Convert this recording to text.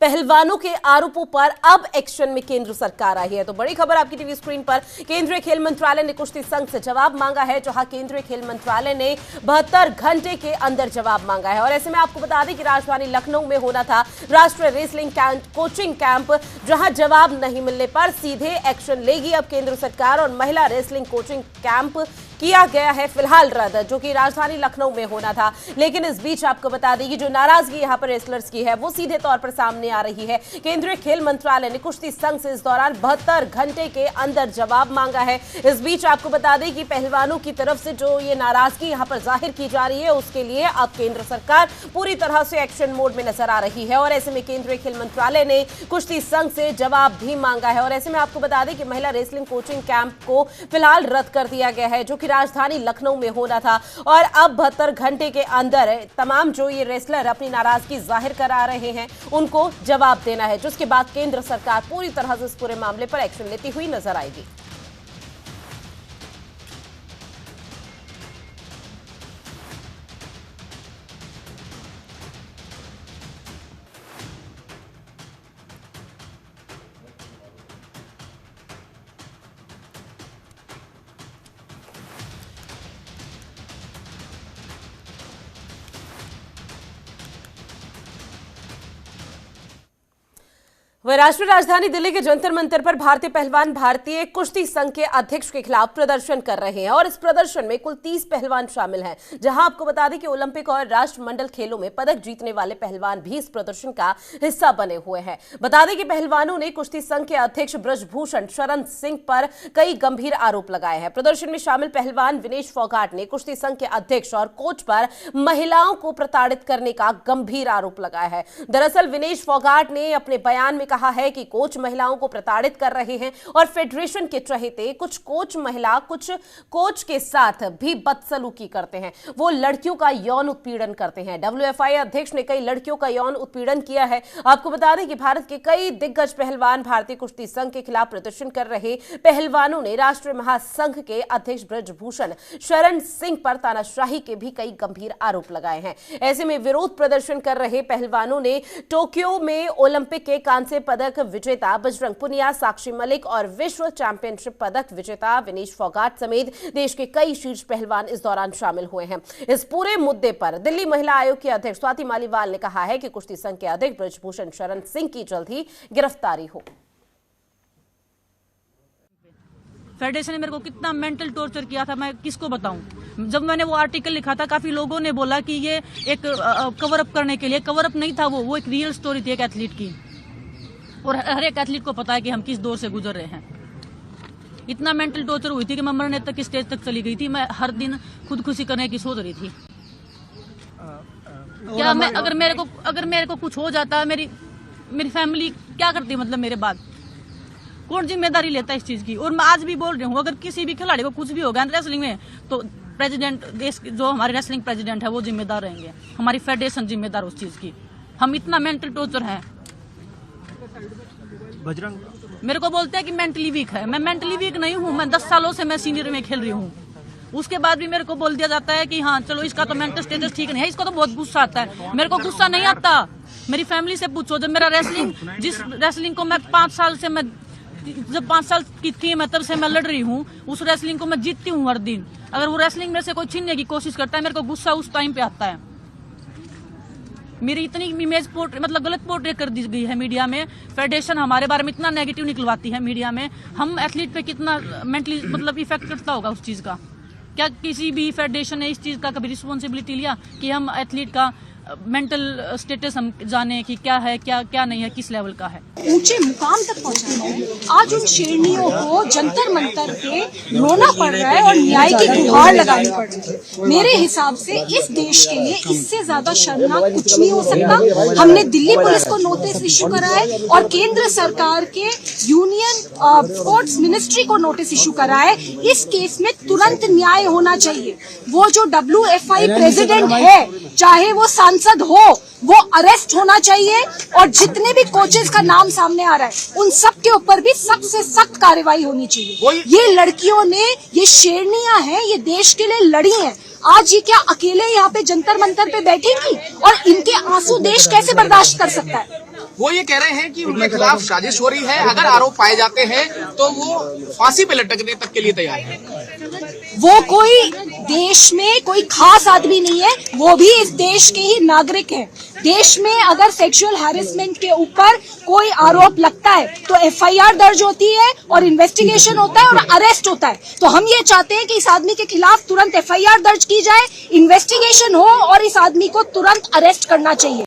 पहलवानों के आरोपों पर अब एक्शन में केंद्र सरकार आई है। तो बड़ी खबर आपकी टीवी स्क्रीन पर। केंद्रीय खेल मंत्रालय ने कुश्ती संघ से जवाब मांगा है। जहां केंद्रीय खेल मंत्रालय ने 72 घंटे के अंदर जवाब मांगा है। और ऐसे में आपको बता दें कि राजधानी लखनऊ में होना था राष्ट्रीय रेसलिंग कोचिंग कैंप, जहां जवाब नहीं मिलने पर सीधे एक्शन लेगी अब केंद्र सरकार और महिला रेसलिंग कोचिंग कैंप किया गया है फिलहाल रद्द, जो कि राजधानी लखनऊ में होना था। लेकिन इस बीच आपको बता दें कि जो नाराजगी यहां पर रेसलर्स की है वो सीधे तौर पर सामने आ रही है। केंद्रीय खेल मंत्रालय ने कुश्ती संघ से इस दौरान 72 घंटे के अंदर जवाब मांगा है। इस बीच आपको बता दें कि पहलवानों की तरफ से जो ये नाराजगी यहां पर जाहिर की जा रही है उसके लिए अब केंद्र सरकार पूरी तरह से एक्शन मोड में नजर आ रही है। और ऐसे में केंद्रीय खेल मंत्रालय ने कुश्ती संघ से जवाब भी मांगा है। और ऐसे में आपको बता दें कि महिला रेसलिंग कोचिंग कैंप को फिलहाल रद्द कर दिया गया है, जो राजधानी लखनऊ में होना था। और अब 72 घंटे के अंदर तमाम जो ये रेसलर अपनी नाराजगी जाहिर करा रहे हैं उनको जवाब देना है, जिसके बाद केंद्र सरकार पूरी तरह से इस पूरे मामले पर एक्शन लेती हुई नजर आएगी। वह राष्ट्रीय राजधानी दिल्ली के जंतर मंतर पर भारतीय पहलवान भारतीय कुश्ती संघ के अध्यक्ष के खिलाफ प्रदर्शन कर रहे हैं। और इस प्रदर्शन में कुल 30 पहलवान शामिल हैं। जहां आपको बता दें कि ओलंपिक और राष्ट्रमंडल खेलों में पदक जीतने वाले पहलवान भी इस प्रदर्शन का हिस्सा बने हुए हैं। बता दें कि पहलवानों ने कुश्ती संघ के अध्यक्ष ब्रजभूषण शरण सिंह पर कई गंभीर आरोप लगाए हैं। प्रदर्शन में शामिल पहलवान विनेश फोगाट ने कुश्ती संघ के अध्यक्ष और कोच पर महिलाओं को प्रताड़ित करने का गंभीर आरोप लगाया है। दरअसल विनेश फोगाट ने अपने बयान में कहा है कि कोच महिलाओं को प्रताड़ित कर रहे हैं और फेडरेशन के चहेते कुछ कोच महिला कुछ कोच के साथ भी बदसलूकी करते हैं। वो लड़कियों का यौन उत्पीड़न करते हैं। WFI अध्यक्ष ने कई लड़कियों का यौन उत्पीड़न किया है। आपको बता दें कि भारत के कई दिग्गज पहलवान भारतीय कुश्ती संघ के खिलाफ प्रदर्शन कर रहे पहलवानों ने राष्ट्रीय महासंघ के अध्यक्ष ब्रजभूषण शरण सिंह पर तानाशाही के भी कई गंभीर आरोप लगाए हैं। ऐसे में विरोध प्रदर्शन कर रहे पहलवानों ने टोक्यो में ओलंपिक के कांस्य पदक विजेता बजरंग पुनिया, साक्षी मलिक और विश्व चैंपियनशिप पदक विजेता विनेश फोगाट समेत देश के कई शीर्ष पहलवान इस दौरान शामिल हुए हैं। इस पूरे मुद्दे पर दिल्ली महिला आयोग की अध्यक्ष स्वाति मालीवाल ने कहा है कि कुश्ती संघ के अध्यक्ष ब्रजभूषण शरण सिंह की जल्द ही गिरफ्तारी हो। फेडरेशन ने मेरे को कितना मेंटल टॉर्चर किया था, मैं किसको बताऊं। जब मैंने वो आर्टिकल लिखा था काफी लोगों ने बोला कि ये एक कवर अप करने के लिए, कवर अप नहीं था, वो एक रियल स्टोरी थी एक एथलीट की। और हर एक एथलीट को पता है कि हम किस दौर से गुजर रहे हैं। इतना मेंटल टॉर्चर हुई थी कि मैं मरने तक की स्टेज तक चली गई थी। मैं हर दिन खुदकुशी करने की सोच रही थी। क्या मैं अगर मेरे को कुछ हो जाता, मेरी फैमिली क्या करती, मतलब मेरे बाद कौन जिम्मेदारी लेता है इस चीज की। और मैं आज भी बोल रही हूँ, अगर किसी भी खिलाड़ी को कुछ भी हो गया रेसलिंग में तो प्रेसिडेंट, देश जो हमारे रेसलिंग प्रेसिडेंट है वो जिम्मेदार रहेंगे, हमारी फेडरेशन जिम्मेदार उस चीज की। हम इतना मेंटल टॉर्चर है। बजरंग मेरे को बोलते हैं कि मेंटली वीक है। मैं मेंटली वीक नहीं हूँ। मैं 10 सालों से मैं सीनियर में खेल रही हूँ। उसके बाद भी मेरे को बोल दिया जाता है कि हाँ चलो इसका तो मेंटल स्टेटस ठीक नहीं है। इसको तो बहुत गुस्सा आता है। मेरे को गुस्सा नहीं आता। मेरी फैमिली से पूछो। जब मेरा जिस रेसलिंग को मैं 5 साल से जब 5 साल की थी मैं तब से मैं लड़ रही हूँ, उस रेसलिंग को मैं जीतती हूँ हर दिन। अगर वो रेसलिंग मेरे से कोई छीनने की कोशिश करता है, मेरे को गुस्सा उस टाइम पे आता है। मेरी इतनी इमेज मतलब गलत पोर्ट्रेट कर दी गई है मीडिया में। फेडरेशन हमारे बारे में इतना नेगेटिव निकलवाती है मीडिया में। हम एथलीट पे कितना मेंटली मतलब इफेक्ट करता होगा उस चीज का। क्या किसी भी फेडरेशन ने इस चीज का कभी रिस्पॉन्सिबिलिटी लिया कि हम एथलीट का मेंटल स्टेटस हम जाने कि क्या है, क्या नहीं है, किस लेवल का है। ऊंचे मुकाम तक पहुंचाना है। आज उन शेरनियों को जंतर मंतर पे रोना पड़ रहा है और न्याय की गुहार लगानी पड़ रही है। मेरे हिसाब से इस देश के लिए इससे ज्यादा शर्मनाक कुछ नहीं हो सकता। हमने दिल्ली पुलिस को नोटिस इश्यू करा है और केंद्र सरकार के यूनियन स्पोर्ट्स मिनिस्ट्री को नोटिस इश्यू करा है। इस केस में तुरंत न्याय होना चाहिए। वो जो WFI प्रेसिडेंट है, चाहे वो सांसद हो, वो अरेस्ट होना चाहिए। और जितने भी कोचेस का नाम सामने आ रहा है उन सब के ऊपर भी सख्त से सख्त कार्रवाई होनी चाहिए। ये लड़कियों ने, ये शेरनियां हैं, ये देश के लिए लड़ी हैं। आज ये क्या अकेले यहाँ पे जंतर मंतर पे बैठेंगी? और इनके आंसू देश कैसे बर्दाश्त कर सकता है? वो ये कह रहे हैं कि उनके खिलाफ साजिश हो रही है, अगर आरोप पाए जाते हैं तो वो फांसी पे लटकने तक के लिए तैयार है। वो कोई देश में कोई खास आदमी नहीं है, वो भी इस देश के ही नागरिक हैं। देश में अगर सेक्सुअल हैरेसमेंट के ऊपर कोई आरोप लगता है तो एफआईआर दर्ज होती है और इन्वेस्टिगेशन होता है और अरेस्ट होता है। तो हम ये चाहते हैं कि इस आदमी के खिलाफ तुरंत एफआईआर दर्ज की जाए, इन्वेस्टिगेशन हो और इस आदमी को तुरंत अरेस्ट करना चाहिए।